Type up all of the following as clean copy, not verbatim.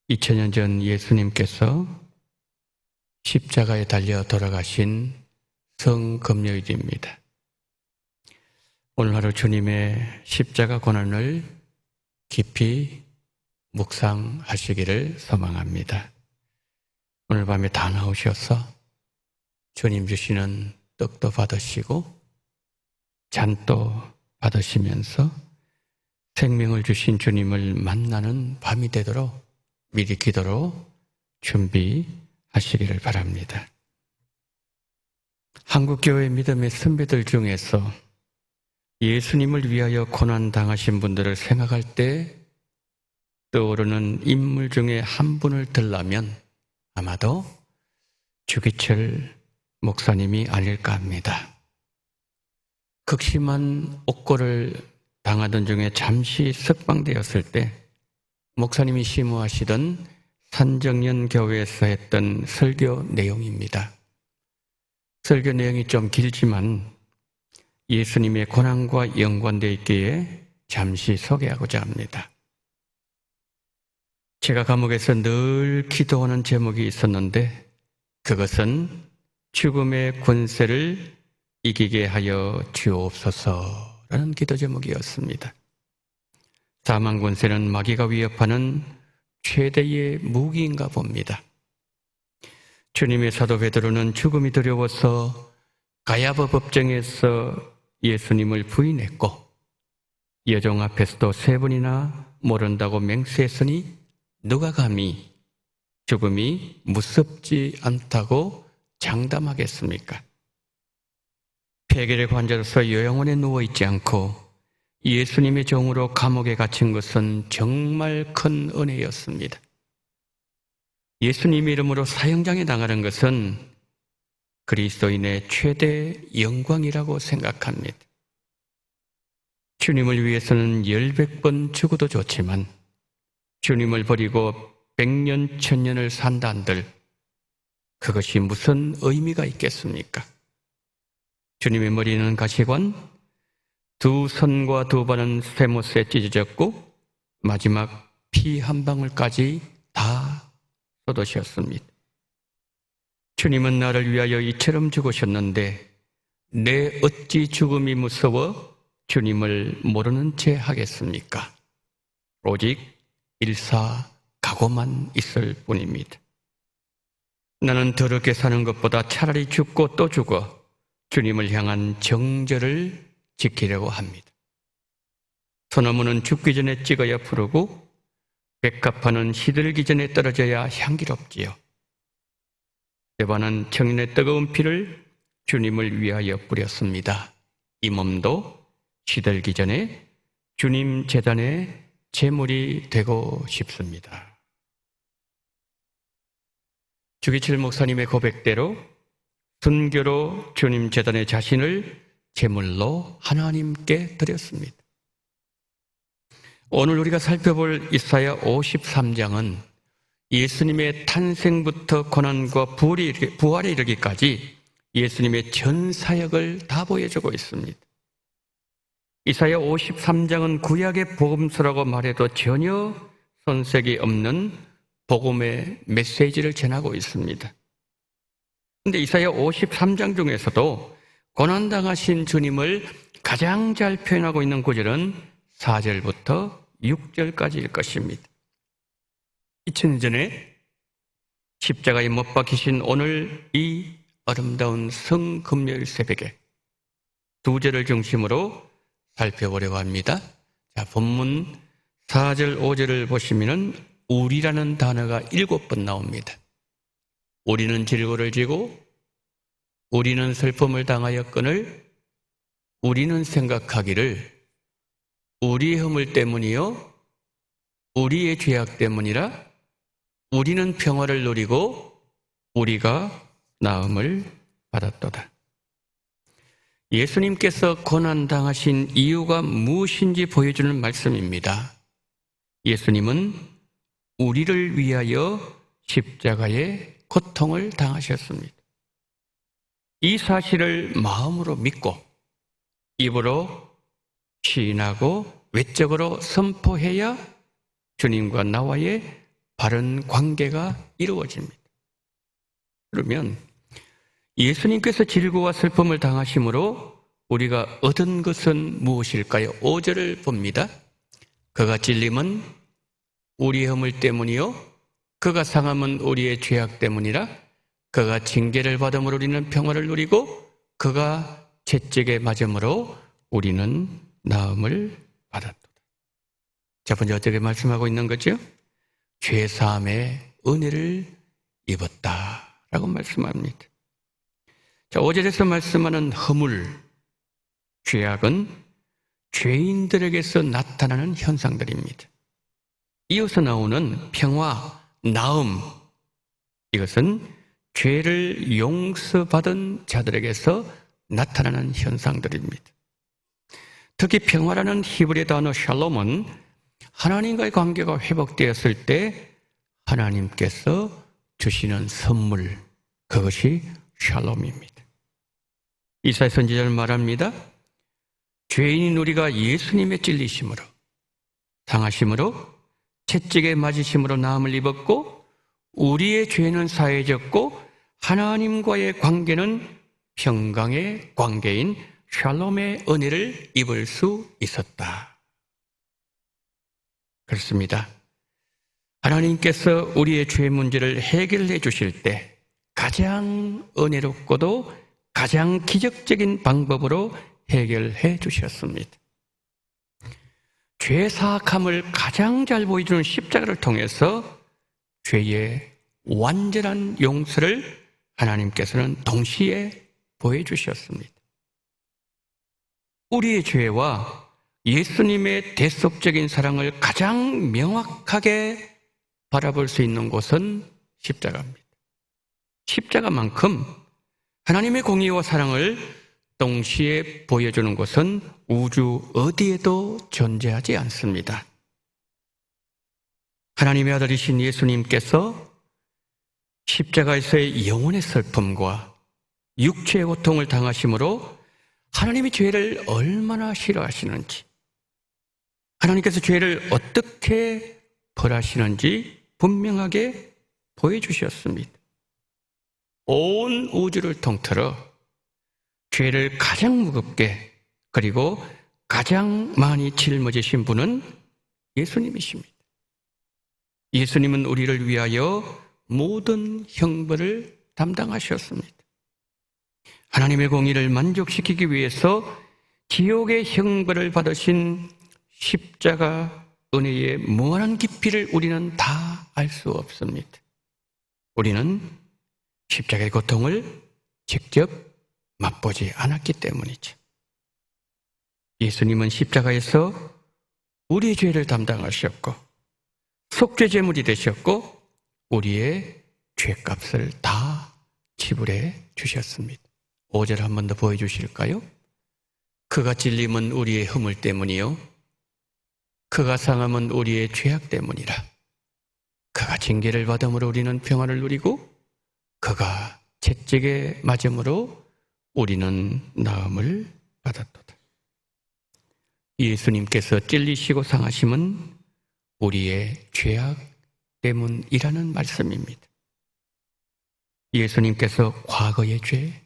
2000년 전 예수님께서 십자가에 달려 돌아가신 성금요일입니다. 오늘 하루 주님의 십자가 고난을 깊이 묵상하시기를 소망합니다. 오늘 밤에 다 나오셔서 주님 주시는 떡도 받으시고 잔도 받으시면서 생명을 주신 주님을 만나는 밤이 되도록 미리 기도로 준비하시기를 바랍니다. 한국교회 믿음의 선배들 중에서 예수님을 위하여 고난당하신 분들을 생각할 때 떠오르는 인물 중에 한 분을 들라면 아마도 주기철 목사님이 아닐까 합니다. 극심한 옥고를 당하던 중에 잠시 석방되었을 때 목사님이 심호하시던 산정연 교회에서 했던 설교 내용입니다. 설교 내용이 좀 길지만 예수님의 고난과 연관되어 있기에 잠시 소개하고자 합니다. 제가 감옥에서 늘 기도하는 제목이 있었는데 그것은 죽음의 권세를 이기게 하여 주옵소서라는 기도 제목이었습니다. 사망 권세는 마귀가 위협하는 최대의 무기인가 봅니다. 주님의 사도 베드로는 죽음이 두려워서 가야바 법정에서 예수님을 부인했고 여종 앞에서도 3번이나 모른다고 맹세했으니 누가 감히 죽음이 무섭지 않다고 장담하겠습니까? 폐결의 환자로서 요양원에 누워있지 않고 예수님의 종으로 감옥에 갇힌 것은 정말 큰 은혜였습니다. 예수님의 이름으로 사형장에 나가는 것은 그리스도인의 최대 영광이라고 생각합니다. 주님을 위해서는 10번 죽어도 좋지만 주님을 버리고 100년, 1000년을 산다 한들 그것이 무슨 의미가 있겠습니까? 주님의 머리는 가시관, 2 손과 2 발은 쇠못에 찢어졌고 마지막 피 한 방울까지 다 쏟으셨습니다. 주님은 나를 위하여 이처럼 죽으셨는데 내 어찌 죽음이 무서워 주님을 모르는 채 하겠습니까? 오직 일사각오만 있을 뿐입니다. 나는 더럽게 사는 것보다 차라리 죽고 또 죽어 주님을 향한 정절을 지키려고 합니다. 소나무는 죽기 전에 찍어야 푸르고 백합화는 시들기 전에 떨어져야 향기롭지요. 스데반은 청년의 뜨거운 피를 주님을 위하여 뿌렸습니다. 이 몸도 시들기 전에 주님 제단의 제물이 되고 싶습니다. 주기철 목사님의 고백대로 순교로 주님 제단의 자신을 제물로 하나님께 드렸습니다. 오늘 우리가 살펴볼 이사야 53장은 예수님의 탄생부터 고난과 부활에 이르기까지 예수님의 전 사역을 다 보여주고 있습니다. 이사야 53장은 구약의 복음서라고 말해도 전혀 손색이 없는 복음의 메시지를 전하고 있습니다. 그런데 이사야 53장 중에서도 고난당하신 주님을 가장 잘 표현하고 있는 구절은 4절부터 6절까지일 것입니다. 2000년 전에 십자가에 못 박히신 오늘 이 아름다운 성금요일 새벽에 2절을 중심으로 살펴보려고 합니다. 자, 본문 4절, 5절을 보시면은 우리라는 단어가 7번 나옵니다. 우리는 질고를 지고, 우리는 슬픔을 당하였거늘, 우리는 생각하기를 우리의 허물 때문이요, 우리의 죄악 때문이라, 우리는 평화를 누리고 우리가 나음을 받았도다. 예수님께서 고난당하신 이유가 무엇인지 보여주는 말씀입니다. 예수님은 우리를 위하여 십자가에 고통을 당하셨습니다. 이 사실을 마음으로 믿고 입으로 시인하고 외적으로 선포해야 주님과 나와의 바른 관계가 이루어집니다. 그러면 예수님께서 질고와 슬픔을 당하심으로 우리가 얻은 것은 무엇일까요? 5절을 봅니다. 그가 찔림은 우리의 허물 때문이요 그가 상함은 우리의 죄악 때문이라. 그가 징계를 받음으로 우리는 평화를 누리고 그가 채찍에 맞음으로 우리는 나음을 받았도다. 첫 번째 어떻게 말씀하고 있는 거죠? 죄사함의 은혜를 입었다라고 말씀합니다. 자, 5절에서 말씀하는 허물, 죄악은 죄인들에게서 나타나는 현상들입니다. 이어서 나오는 평화, 나음, 이것은 죄를 용서받은 자들에게서 나타나는 현상들입니다. 특히 평화라는 히브리 단어 샬롬은 하나님과의 관계가 회복되었을 때 하나님께서 주시는 선물, 그것이 샬롬입니다. 이사야 선지자는 말합니다. 죄인인 우리가 예수님의 찔리심으로, 상하심으로, 채찍에 맞으심으로 나음을 입었고 우리의 죄는 사해졌고 하나님과의 관계는 평강의 관계인 샬롬의 은혜를 입을 수 있었다. 그렇습니다. 하나님께서 우리의 죄 문제를 해결해 주실 때 가장 은혜롭고도 가장 기적적인 방법으로 해결해 주셨습니다. 죄 사함을 가장 잘 보여주는 십자가를 통해서 죄의 완전한 용서를 하나님께서는 동시에 보여주셨습니다. 우리의 죄와 예수님의 대속적인 사랑을 가장 명확하게 바라볼 수 있는 곳은 십자가입니다. 십자가만큼 하나님의 공의와 사랑을 동시에 보여주는 것은 우주 어디에도 존재하지 않습니다. 하나님의 아들이신 예수님께서 십자가에서의 영혼의 슬픔과 육체의 고통을 당하심으로 하나님이 죄를 얼마나 싫어하시는지, 하나님께서 죄를 어떻게 벌하시는지 분명하게 보여주셨습니다. 온 우주를 통틀어 죄를 가장 무겁게 그리고 가장 많이 짊어지신 분은 예수님이십니다. 예수님은 우리를 위하여 모든 형벌을 담당하셨습니다. 하나님의 공의를 만족시키기 위해서 지옥의 형벌을 받으신 십자가 은혜의 무한한 깊이를 우리는 다 알 수 없습니다. 우리는 십자가의 고통을 직접 맛보지 않았기 때문이죠. 예수님은 십자가에서 우리의 죄를 담당하셨고 속죄 제물이 되셨고 우리의 죄값을 다 지불해 주셨습니다. 5절 한 번 더 보여주실까요? 그가 찔림은 우리의 허물 때문이요 그가 상함은 우리의 죄악 때문이라. 그가 징계를 받음으로 우리는 평화를 누리고 그가 채찍에 맞음으로 우리는 나음을 받았도다. 예수님께서 찔리시고 상하심은 우리의 죄악 때문이라는 말씀입니다. 예수님께서 과거의 죄,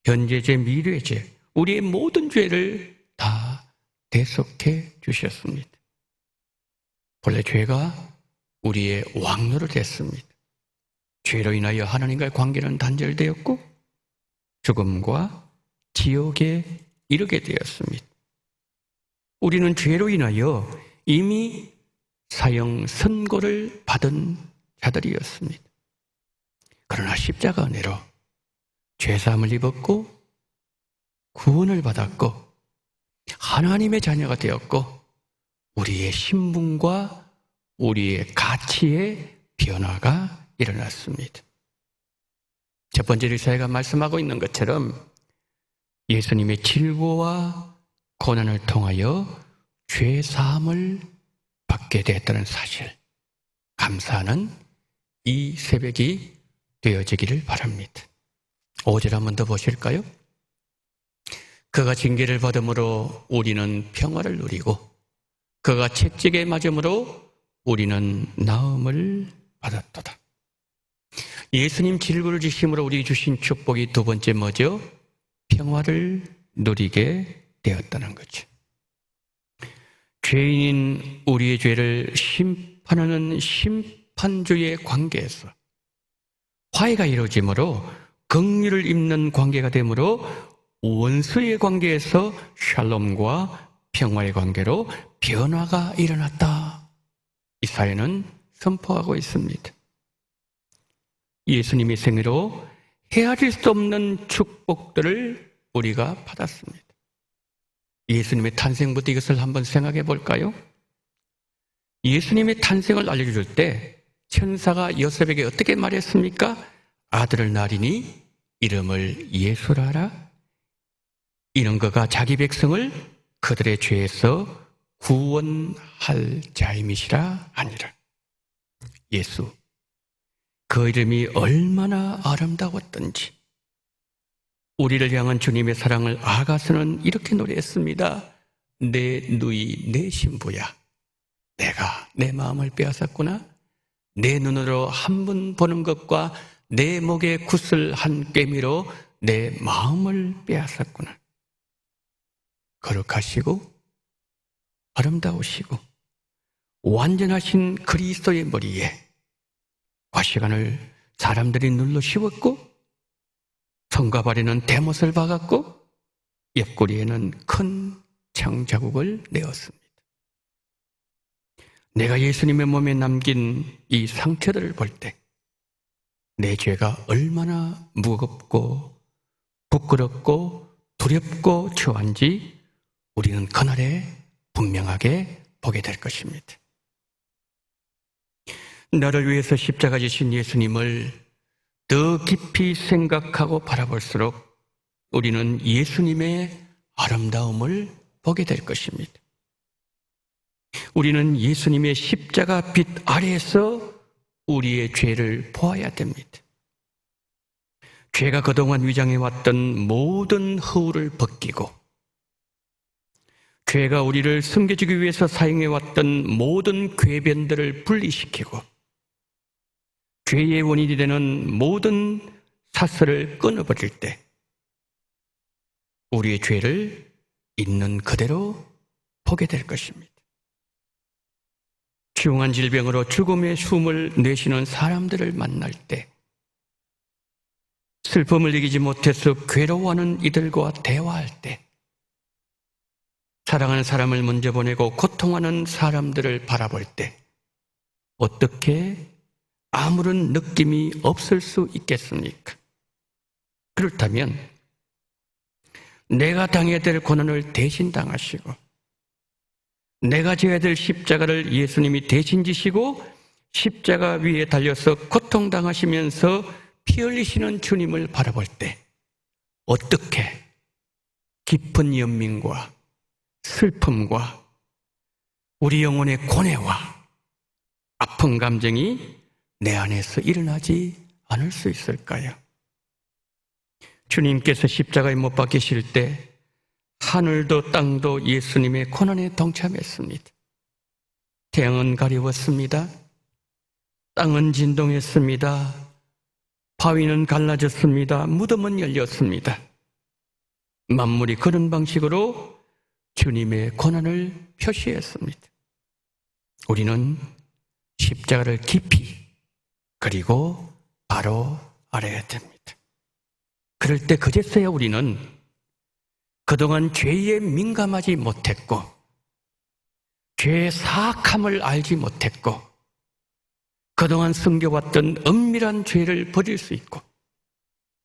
현재 죄, 미래의 죄, 우리의 모든 죄를 다 대속해 주셨습니다. 본래 죄가 우리의 왕노릇 했습니다. 죄로 인하여 하나님과의 관계는 단절되었고 죽음과 지옥에 이르게 되었습니다. 우리는 죄로 인하여 이미 사형 선고를 받은 자들이었습니다. 그러나 십자가 은혜로 죄사함을 입었고 구원을 받았고 하나님의 자녀가 되었고 우리의 신분과 우리의 가치의 변화가 일어났습니다. 첫 번째 이사야가 말씀하고 있는 것처럼 예수님의 질고와 고난을 통하여 죄사함을 받게 되었다는 사실, 감사하는 이 새벽이 되어지기를 바랍니다. 5절 한 번 더 보실까요? 그가 징계를 받음으로 우리는 평화를 누리고 그가 채찍에 맞음으로 우리는 나음을 받았도다. 예수님 질고를 지심으로 우리 주신 축복이 두 번째 뭐죠? 평화를 누리게 되었다는 거죠. 죄인인 우리의 죄를 심판하는 심판주의 관계에서 화해가 이루어지므로 긍휼을 입는 관계가 되므로 원수의 관계에서 샬롬과 평화의 관계로 변화가 일어났다. 이 사회는 선포하고 있습니다. 예수님의 생애로 헤아릴 수 없는 축복들을 우리가 받았습니다. 예수님의 탄생부터 이것을 한번 생각해 볼까요? 예수님의 탄생을 알려줄 때 천사가 요셉에게 어떻게 말했습니까? 아들을 낳으리니 이름을 예수라 하라. 이는 그가 자기 백성을 그들의 죄에서 구원할 자임이시라 하니라. 예수, 그 이름이 얼마나 아름다웠던지 우리를 향한 주님의 사랑을 아가서는 이렇게 노래했습니다. 내 누이 내 신부야, 내가 내 마음을 빼앗았구나. 내 눈으로 한 번 보는 것과 내 목에 굿을 한 꿰미로 내 마음을 빼앗았구나. 거룩하시고 아름다우시고 완전하신 그리스도의 머리에 과시관을 사람들이 눌러 씌웠고 성과 발에는 대못을 박았고 옆구리에는 큰 창자국을 내었습니다. 내가 예수님의 몸에 남긴 이 상처들을 볼 때 내 죄가 얼마나 무겁고 부끄럽고 두렵고 추한지 우리는 그날에 분명하게 보게 될 것입니다. 나를 위해서 십자가 지신 예수님을 더 깊이 생각하고 바라볼수록 우리는 예수님의 아름다움을 보게 될 것입니다. 우리는 예수님의 십자가 빛 아래에서 우리의 죄를 보아야 됩니다. 죄가 그동안 위장해왔던 모든 허울을 벗기고 죄가 우리를 숨겨주기 위해서 사용해왔던 모든 궤변들을 분리시키고 죄의 원인이 되는 모든 사슬을 끊어버릴 때 우리의 죄를 있는 그대로 보게 될 것입니다. 중한 질병으로 죽음의 숨을 내쉬는 사람들을 만날 때 슬픔을 이기지 못해서 괴로워하는 이들과 대화할 때 사랑하는 사람을 먼저 보내고 고통하는 사람들을 바라볼 때 어떻게 아무런 느낌이 없을 수 있겠습니까? 그렇다면 내가 당해야 될 고난을 대신 당하시고 내가 져야 될 십자가를 예수님이 대신 지시고 십자가 위에 달려서 고통당하시면서 피 흘리시는 주님을 바라볼 때 어떻게 깊은 연민과 슬픔과 우리 영혼의 고뇌와 아픈 감정이 내 안에서 일어나지 않을 수 있을까요? 주님께서 십자가에 못 박히실 때 하늘도 땅도 예수님의 고난에 동참했습니다. 태양은 가려웠습니다. 땅은 진동했습니다. 바위는 갈라졌습니다. 무덤은 열렸습니다. 만물이 그런 방식으로 주님의 고난을 표시했습니다. 우리는 십자가를 깊이 그리고 바로 알아야 됩니다. 그럴 때 그제서야 우리는 그동안 죄에 민감하지 못했고 죄의 사악함을 알지 못했고 그동안 숨겨왔던 은밀한 죄를 버릴 수 있고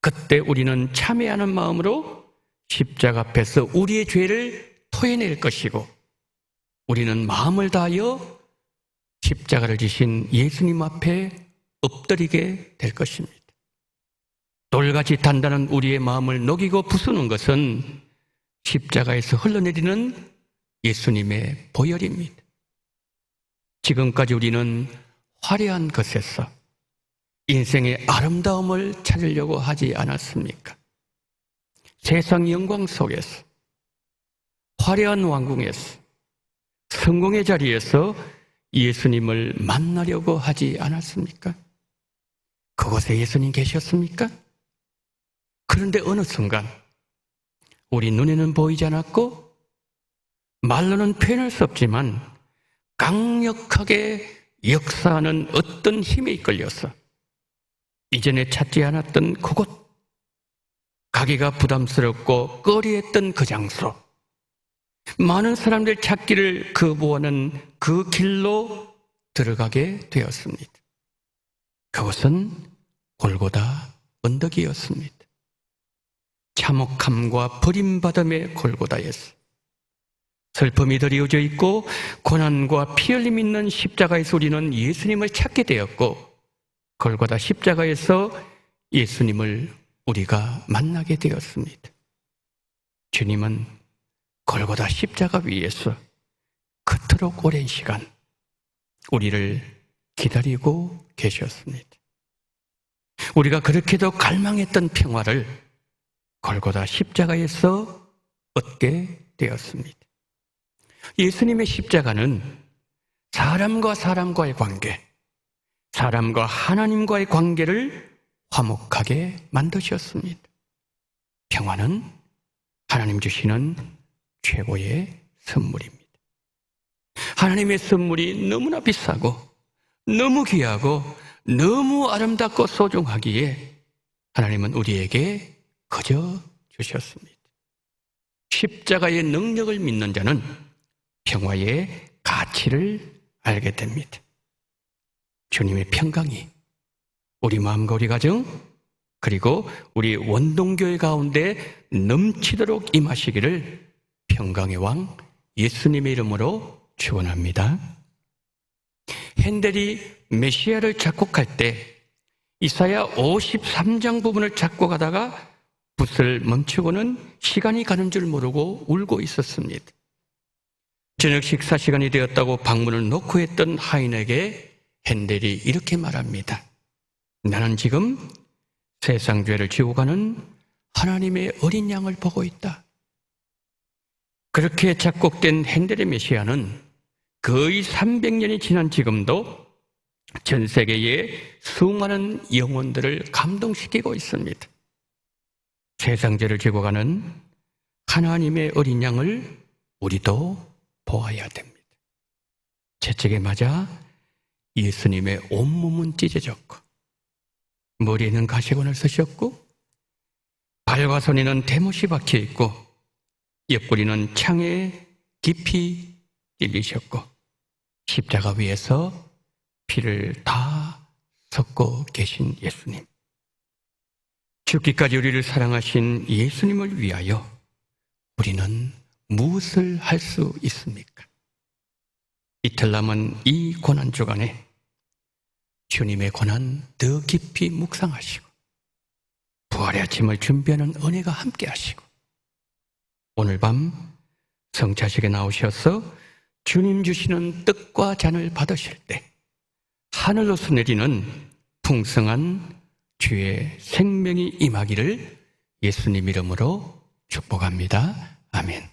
그때 우리는 참회하는 마음으로 십자가 앞에서 우리의 죄를 토해낼 것이고 우리는 마음을 다하여 십자가를 지신 예수님 앞에 엎드리게 될 것입니다. 돌같이 단단한 우리의 마음을 녹이고 부수는 것은 십자가에서 흘러내리는 예수님의 보혈입니다. 지금까지 우리는 화려한 것에서 인생의 아름다움을 찾으려고 하지 않았습니까? 세상 영광 속에서 화려한 왕궁에서 성공의 자리에서 예수님을 만나려고 하지 않았습니까? 그곳에 예수님 계셨습니까? 그런데 어느 순간 우리 눈에는 보이지 않았고 말로는 표현할 수 없지만 강력하게 역사하는 어떤 힘에 이끌려서 이전에 찾지 않았던 그곳, 가기가 부담스럽고 꺼리했던 그 장소, 많은 사람들 찾기를 거부하는 그 길로 들어가게 되었습니다. 그것은 골고다 언덕이었습니다. 참혹함과 버림받음의 골고다였어. 슬픔이 드리워져 있고 고난과 피 흘림 있는 십자가에서 우리는 예수님을 찾게 되었고, 골고다 십자가에서 예수님을 우리가 만나게 되었습니다. 주님은 골고다 십자가 위에서 그토록 오랜 시간 우리를 기다리고 계셨습니다. 우리가 그렇게도 갈망했던 평화를 골고다 십자가에서 얻게 되었습니다. 예수님의 십자가는 사람과 사람과의 관계, 사람과 하나님과의 관계를 화목하게 만드셨습니다. 평화는 하나님 주시는 최고의 선물입니다. 하나님의 선물이 너무나 비싸고 너무 귀하고 너무 아름답고 소중하기에 하나님은 우리에게 거저 주셨습니다. 십자가의 능력을 믿는 자는 평화의 가치를 알게 됩니다. 주님의 평강이 우리 마음과 우리 가정 그리고 우리 원동교회 가운데 넘치도록 임하시기를 평강의 왕 예수님의 이름으로 축원합니다. 핸델이 메시아를 작곡할 때 이사야 53장 부분을 작곡하다가 붓을 멈추고는 시간이 가는 줄 모르고 울고 있었습니다. 저녁 식사 시간이 되었다고 방문을 놓고 했던 하인에게 핸델이 이렇게 말합니다. 나는 지금 세상 죄를 지고 가는 하나님의 어린 양을 보고 있다. 그렇게 작곡된 핸델의 메시아는 거의 300년이 지난 지금도 전 세계의 수많은 영혼들을 감동시키고 있습니다. 세상 죄를 지고 가는 하나님의 어린 양을 우리도 보아야 됩니다. 채찍에 맞아 예수님의 온몸은 찢어졌고 머리에는 가시관을 쓰셨고 발과 손에는 대못이 박혀있고 옆구리는 창에 깊이 찔리셨고 십자가 위에서 피를 다 섞고 계신 예수님, 죽기까지 우리를 사랑하신 예수님을 위하여 우리는 무엇을 할 수 있습니까? 이틀 남은 이 고난 주간에 주님의 고난 더 깊이 묵상하시고 부활의 아침을 준비하는 은혜가 함께 하시고 오늘 밤 성찬식에 나오셔서 주님 주시는 떡과 잔을 받으실 때 하늘로서 내리는 풍성한 주의 생명이 임하기를 예수님 이름으로 축복합니다. 아멘.